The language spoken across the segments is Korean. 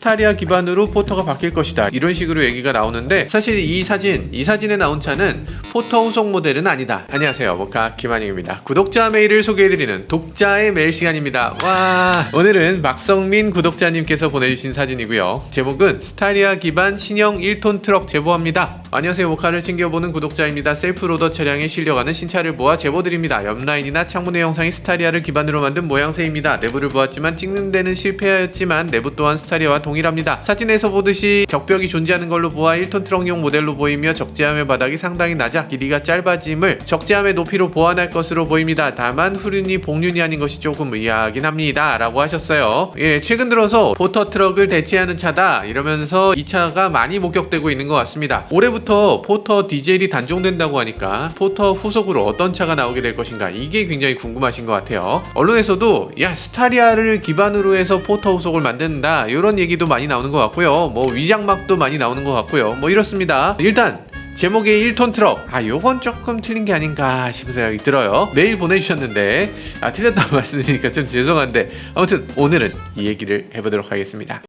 스타리아 기반으로 포터가 바뀔 것이다, 이런 식으로 얘기가 나오는데, 사실 이 사진에 나온 차는 포터 후속 모델은 아니다. 안녕하세요, 모카 김한영입니다. 구독자 메일을 소개해드리는 독자의 메일 시간입니다. 와, 오늘은 박성민 구독자님께서 보내주신 사진이고요. 제목은 스타리아 기반 신형 1톤 트럭 제보합니다. 안녕하세요, 모카를 챙겨보는 구독자입니다. 셀프로더 차량에 실려가는 신차를 모아 제보드립니다. 옆라인이나 창문의 형상이 스타리아를 기반으로 만든 모양새입니다. 내부를 보았지만 찍는 데는 실패하였지만 내부 또한 스타리아와 동일합니다. 사진에서 보듯이 격벽이 존재하는 걸로 보아 1톤 트럭용 모델로 보이며 적재함의 바닥이 상당히 낮아 길이가 짧아짐을 적재함의 높이로 보완할 것으로 보입니다. 다만 후륜이 복륜이 아닌 것이 조금 의아하긴 합니다, 라고 하셨어요. 예, 최근 들어서 포터 트럭을 대체하는 차다 이러면서 이 차가 많이 목격되고 있는 것 같습니다. 올해부터 포터 디젤이 단종된다고 하니까 포터 후속으로 어떤 차가 나오게 될 것인가, 이게 굉장히 궁금하신 것 같아요. 언론에서도 야, 스타리아를 기반으로 해서 포터 후속을 만든다, 이런 얘기도 많이 나오는 것 같고요. 뭐 위장막도 많이 나오는 것 같고요. 뭐 이렇습니다. 일단 제목의 1톤 트럭, 요건 조금 틀린 게 아닌가 싶은 생각이 들어요. 메일 보내주셨는데 틀렸다고 말씀드리니까 좀 죄송한데, 아무튼 오늘은 이 얘기를 해보도록 하겠습니다.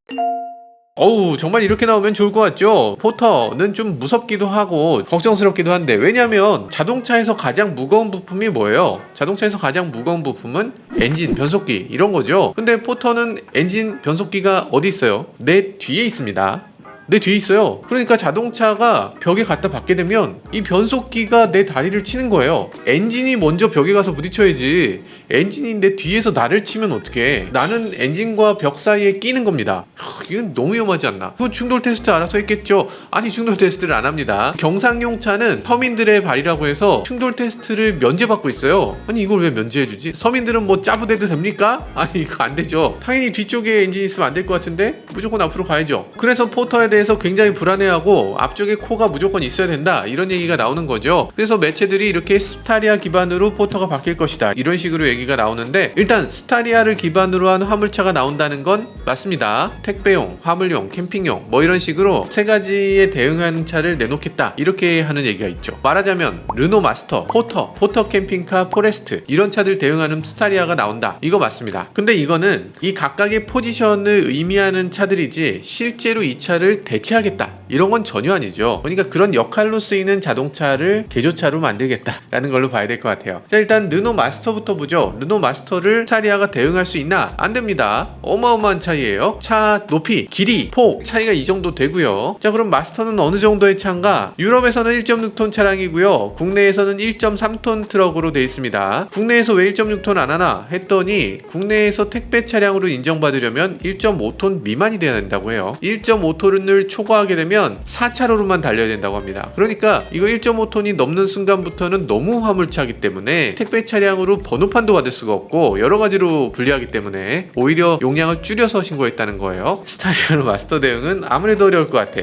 정말 이렇게 나오면 좋을 것 같죠? 포터는 좀 무섭기도 하고 걱정스럽기도 한데, 왜냐면 자동차에서 가장 무거운 부품이 뭐예요? 자동차에서 가장 무거운 부품은 엔진, 변속기 이런 거죠. 근데 포터는 엔진, 변속기가 어디 있어요? 내 뒤에 있습니다. 내 뒤에 있어요. 그러니까 자동차가 벽에 갖다 박게 되면 이 변속기가 내 다리를 치는 거예요. 엔진이 먼저 벽에 가서 부딪혀야지, 엔진이 내 뒤에서 나를 치면 어떡해. 나는 엔진과 벽 사이에 끼는 겁니다. 이건 너무 위험하지 않나? 그 충돌 테스트 알아서 했겠죠? 아니, 충돌 테스트를 안 합니다. 경상용 차는 서민들의 발이라고 해서 충돌 테스트를 면제받고 있어요. 아니, 이걸 왜 면제해주지? 서민들은 뭐 짜부대도 됩니까? 아니, 이거 안 되죠. 당연히 뒤쪽에 엔진이 있으면 안 될 것 같은데 무조건 앞으로 가야죠. 그래서 포터에 대해서 굉장히 불안해하고 앞쪽에 코가 무조건 있어야 된다, 이런 얘기가 나오는 거죠. 그래서 매체들이 이렇게 스타리아 기반으로 포터가 바뀔 것이다, 이런 식으로 얘기가 나오는데, 일단 스타리아를 기반으로 한 화물차가 나온다는 건 맞습니다. 택배용, 화물용, 캠핑용 뭐 이런 식으로 세 가지에 대응하는 차를 내놓겠다, 이렇게 하는 얘기가 있죠. 말하자면 르노 마스터, 포터 캠핑카, 포레스트 이런 차들 대응하는 스타리아가 나온다, 이거 맞습니다. 근데 이거는 이 각각의 포지션을 의미하는 차들이지 실제로 이 차를 대체하겠다, 이런 건 전혀 아니죠. 그러니까 그런 역할로 쓰이는 자동차를 개조차로 만들겠다라는 걸로 봐야 될 것 같아요. 자, 일단 르노 마스터부터 보죠. 르노 마스터를 스타리아가 대응할 수 있나? 안 됩니다. 어마어마한 차이예요. 차 높이, 길이, 폭 차이가 이 정도 되고요. 자, 그럼 마스터는 어느 정도의 차인가? 유럽에서는 1.6톤 차량이고요. 국내에서는 1.3톤 트럭으로 되어 있습니다. 국내에서 왜 1.6톤 안 하나 했더니, 국내에서 택배 차량으로 인정받으려면 1.5톤 미만이 돼야 된다고 해요. 1.5톤을 초과하게 되면 4차로로만 달려야 된다고 합니다. 그러니까 이거 1.5톤이 넘는 순간부터는 너무 화물차이기 때문에 택배 차량으로 번호판도 받을 수가 없고 여러 가지로 불리하기 때문에 오히려 용량을 줄여서 신고했다는 거예요. 스타리아로 마스터 대응은 아무래도 어려울 것 같아.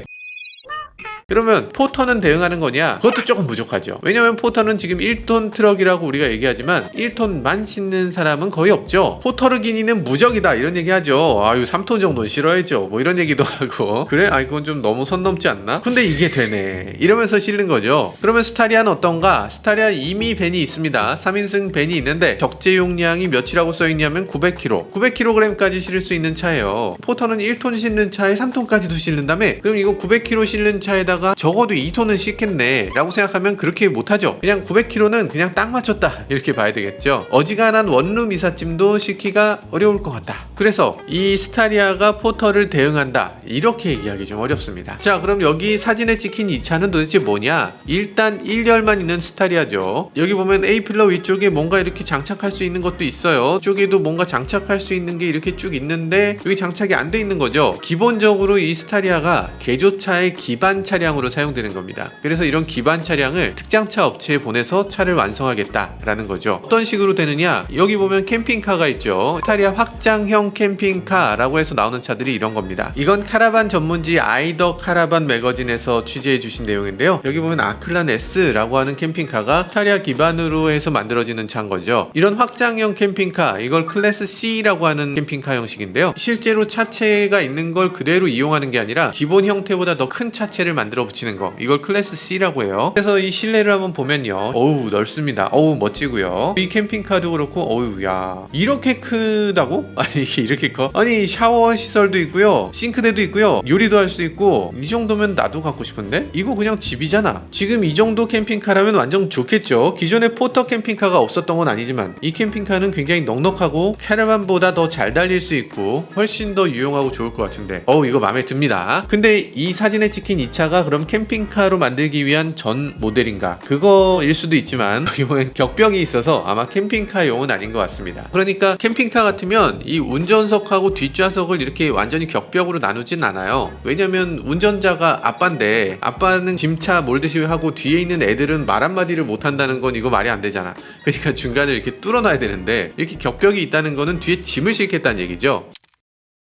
그러면 포터는 대응하는 거냐? 그것도 조금 부족하죠. 왜냐면 포터는 지금 1톤 트럭이라고 우리가 얘기하지만 1톤만 싣는 사람은 거의 없죠. 포터르기니는 무적이다, 이런 얘기 하죠. 3톤 정도는 실어야죠, 뭐 이런 얘기도 하고. 그래? 이건 좀 너무 선 넘지 않나? 근데 이게 되네, 이러면서 실는 거죠. 그러면 스타리아는 어떤가? 스타리아 이미 밴이 있습니다. 3인승 밴이 있는데 적재 용량이 몇이라고 써있냐면 900kg 900kg까지 실을 수 있는 차예요. 포터는 1톤 실는 차에 3톤까지도 실는다며? 그럼 이거 900kg 실는 차에다 적어도 2톤은 싣겠네 라고 생각하면 그렇게 못하죠. 그냥 900kg는 그냥 딱 맞췄다, 이렇게 봐야 되겠죠. 어지간한 원룸 이삿짐도 싣기가 어려울 것 같다. 그래서 이 스타리아가 포터를 대응한다, 이렇게 얘기하기 좀 어렵습니다. 자, 그럼 여기 사진에 찍힌 이 차는 도대체 뭐냐? 일단 1열만 있는 스타리아죠. 여기 보면 A필러 위쪽에 뭔가 이렇게 장착할 수 있는 것도 있어요. 이쪽에도 뭔가 장착할 수 있는 게 이렇게 쭉 있는데 여기 장착이 안 돼 있는 거죠. 기본적으로 이 스타리아가 개조차의 기반 차량으로 사용되는 겁니다. 그래서 이런 기반 차량을 특장차 업체에 보내서 차를 완성하겠다라는 거죠. 어떤 식으로 되느냐? 여기 보면 캠핑카가 있죠. 스타리아 확장형 캠핑카라고 해서 나오는 차들이 이런 겁니다. 이건 카라반 전문지 아이더 카라반 매거진에서 취재해 주신 내용인데요. 여기 보면 아클란 S라고 하는 캠핑카가 스타리아 기반으로 해서 만들어지는 차인 거죠. 이런 확장형 캠핑카, 이걸 클래스 C라고 하는 캠핑카 형식인데요. 실제로 차체가 있는 걸 그대로 이용하는 게 아니라 기본 형태보다 더 큰 차체를 만들어 만들어 붙이는 거, 이걸 클래스 C라고 해요. 그래서 이 실내를 한번 보면요, 어우 넓습니다. 어우 멋지고요. 이 캠핑카도 그렇고, 어우 야 이렇게 크다고? 아니 이게 이렇게 커? 아니 샤워 시설도 있고요, 싱크대도 있고요, 요리도 할 수 있고, 이 정도면 나도 갖고 싶은데? 이거 그냥 집이잖아. 지금 이 정도 캠핑카라면 완전 좋겠죠. 기존에 포터 캠핑카가 없었던 건 아니지만 이 캠핑카는 굉장히 넉넉하고 캐러반보다 더 잘 달릴 수 있고 훨씬 더 유용하고 좋을 것 같은데, 이거 마음에 듭니다. 근데 이 사진에 찍힌 이 차가 그럼 캠핑카로 만들기 위한 전 모델인가? 그거일 수도 있지만 이번엔 격벽이 있어서 아마 캠핑카용은 아닌 것 같습니다. 그러니까 캠핑카 같으면 이 운전석하고 뒷좌석을 이렇게 완전히 격벽으로 나누진 않아요. 왜냐면 운전자가 아빠인데, 아빠는 짐차 몰듯이 하고 뒤에 있는 애들은 말 한마디를 못한다는 건 이거 말이 안 되잖아. 그러니까 중간을 이렇게 뚫어놔야 되는데, 이렇게 격벽이 있다는 거는 뒤에 짐을 싣겠다는 얘기죠.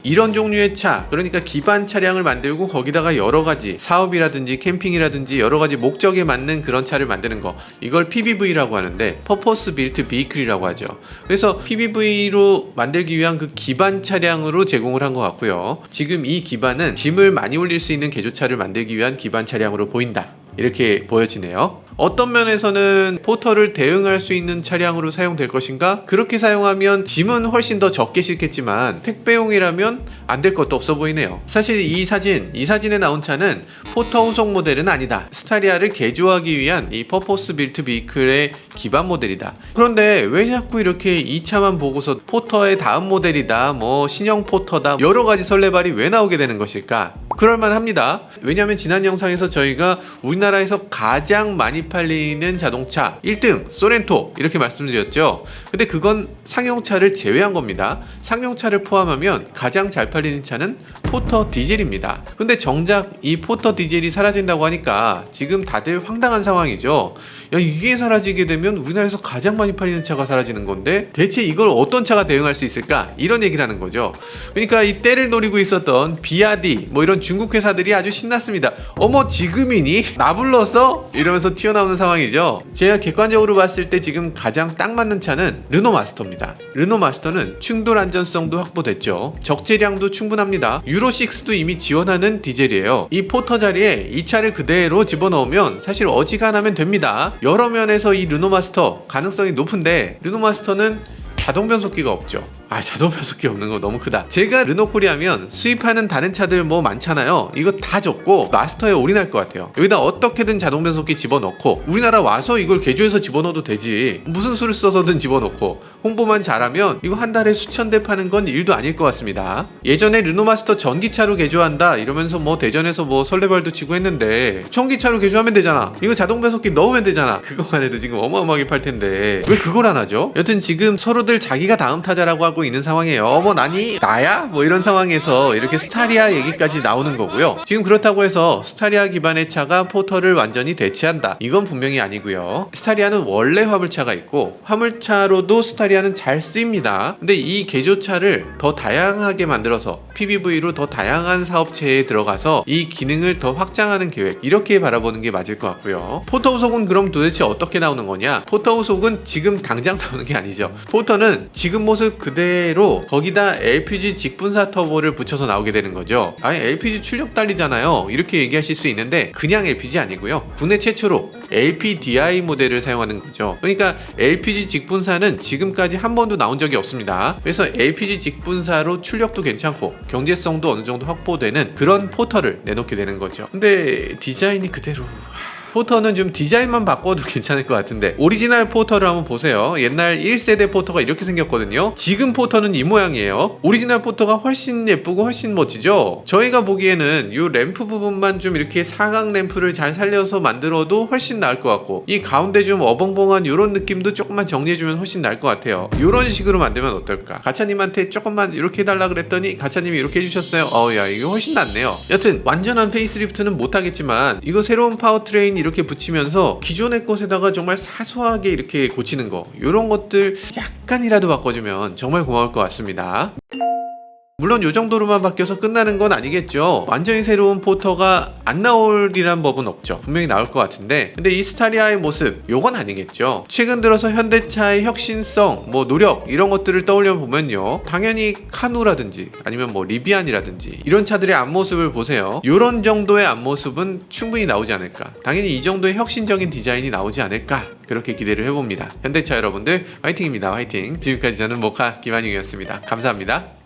이런 종류의 차, 그러니까 기반 차량을 만들고 거기다가 여러가지 사업이라든지 캠핑이라든지 여러가지 목적에 맞는 그런 차를 만드는 거, 이걸 PBV라고 하는데 Purpose Built Vehicle이라고 하죠. 그래서 PBV로 만들기 위한 그 기반 차량으로 제공을 한 것 같고요. 지금 이 기반은 짐을 많이 올릴 수 있는 개조차를 만들기 위한 기반 차량으로 보인다, 이렇게 보여지네요. 어떤 면에서는 포터를 대응할 수 있는 차량으로 사용될 것인가? 그렇게 사용하면 짐은 훨씬 더 적게 싣겠지만 택배용이라면 안 될 것도 없어 보이네요. 사실 이 사진에 나온 차는 포터 후속 모델은 아니다. 스타리아를 개조하기 위한 이 퍼포스 빌트 비클의 기반 모델이다. 그런데 왜 자꾸 이렇게 이 차만 보고서 포터의 다음 모델이다, 뭐 신형 포터다, 여러가지 설레발이 왜 나오게 되는 것일까? 그럴만합니다. 왜냐하면 지난 영상에서 저희가 우리나라에서 가장 많이 팔리는 자동차 1등 소렌토 이렇게 말씀드렸죠. 근데 그건 상용차를 제외한 겁니다. 상용차를 포함하면 가장 잘 팔리는 차는 포터 디젤입니다. 근데 정작 이 포터 디젤이 사라진다고 하니까 지금 다들 황당한 상황이죠. 야, 이게 사라지게 되면 우리나라에서 가장 많이 팔리는 차가 사라지는 건데 대체 이걸 어떤 차가 대응할 수 있을까? 이런 얘기를 하는 거죠. 그러니까 이 때를 노리고 있었던 비아디 뭐 이런 중국 회사들이 아주 신났습니다. 어머 지금이니? 나 불렀어? 이러면서 튀어나오는 상황이죠. 제가 객관적으로 봤을 때 지금 가장 딱 맞는 차는 르노 마스터입니다. 르노 마스터는 충돌 안전성도 확보됐죠. 적재량도 충분합니다. 유로6도 이미 지원하는 디젤이에요. 이 포터 자리에 이 차를 그대로 집어넣으면 사실 어지간하면 됩니다. 여러 면에서 이 르노 마스터 가능성이 높은데, 르노 마스터는 자동 변속기가 없죠. 자동 변속기 없는 거 너무 크다. 제가 르노 코리아면 수입하는 다른 차들 뭐 많잖아요. 이거 다 접고 마스터에 올인할 것 같아요. 여기다 어떻게든 자동 변속기 집어넣고 우리나라 와서 이걸 개조해서 집어넣어도 되지. 무슨 수를 써서든 집어넣고 홍보만 잘하면 이거 한 달에 수천 대 파는 건 일도 아닐 것 같습니다. 예전에 르노 마스터 전기차로 개조한다 이러면서 뭐 대전에서 뭐 설레발도 치고 했는데 전기차로 개조하면 되잖아. 이거 자동 변속기 넣으면 되잖아. 그거만 해도 지금 어마어마하게 팔 텐데 왜 그걸 안 하죠? 여튼 지금 서로들 자기가 다음 타자라고 하고 있는 상황이에요. 어머 나니? 나야? 뭐 이런 상황에서 이렇게 스타리아 얘기까지 나오는 거고요. 지금 그렇다고 해서 스타리아 기반의 차가 포터를 완전히 대체한다, 이건 분명히 아니고요. 스타리아는 원래 화물차가 있고 화물차로도 스타리아는 잘 쓰입니다. 근데 이 개조차를 더 다양하게 만들어서 PBV로 더 다양한 사업체에 들어가서 이 기능을 더 확장하는 계획, 이렇게 바라보는 게 맞을 것 같고요. 포터 후속은 그럼 도대체 어떻게 나오는 거냐? 포터 후속은 지금 당장 나오는 게 아니죠. 포터는 지금 모습 그대로 거기다 LPG 직분사 터보를 붙여서 나오게 되는 거죠. 아니 LPG 출력 달리잖아요, 이렇게 얘기하실 수 있는데 그냥 LPG 아니고요. 국내 최초로 LPDI 모델을 사용하는 거죠. 그러니까 LPG 직분사는 지금까지 한 번도 나온 적이 없습니다. 그래서 LPG 직분사로 출력도 괜찮고 경제성도 어느 정도 확보되는 그런 포터를 내놓게 되는 거죠. 근데 디자인이 그대로, 포터는 좀 디자인만 바꿔도 괜찮을 것 같은데 오리지널 포터를 한번 보세요. 옛날 1세대 포터가 이렇게 생겼거든요. 지금 포터는 이 모양이에요. 오리지널 포터가 훨씬 예쁘고 훨씬 멋지죠. 저희가 보기에는 이 램프 부분만 좀 이렇게 사각 램프를 잘 살려서 만들어도 훨씬 나을 것 같고, 이 가운데 좀 어벙벙한 이런 느낌도 조금만 정리해주면 훨씬 나을 것 같아요. 이런 식으로 만들면 어떨까? 가차님한테 조금만 이렇게 해달라 그랬더니 가차님이 이렇게 해주셨어요. 야 이거 훨씬 낫네요. 여튼 완전한 페이스리프트는 못하겠지만 이거 새로운 파워트레인 이렇게 붙이면서 기존의 것에다가 정말 사소하게 이렇게 고치는 거, 이런 것들 약간이라도 바꿔주면 정말 고마울 것 같습니다. 물론 이 정도로만 바뀌어서 끝나는 건 아니겠죠. 완전히 새로운 포터가 안 나올이란 법은 없죠. 분명히 나올 것 같은데, 근데 이 스타리아의 모습 요건 아니겠죠. 최근 들어서 현대차의 혁신성, 뭐 노력 이런 것들을 떠올려 보면요, 당연히 카누라든지 아니면 뭐 리비안이라든지 이런 차들의 앞모습을 보세요. 이런 정도의 앞모습은 충분히 나오지 않을까. 당연히 이 정도의 혁신적인 디자인이 나오지 않을까, 그렇게 기대를 해봅니다. 현대차 여러분들 화이팅입니다. 화이팅. 지금까지 저는 모카 김한용이었습니다. 감사합니다.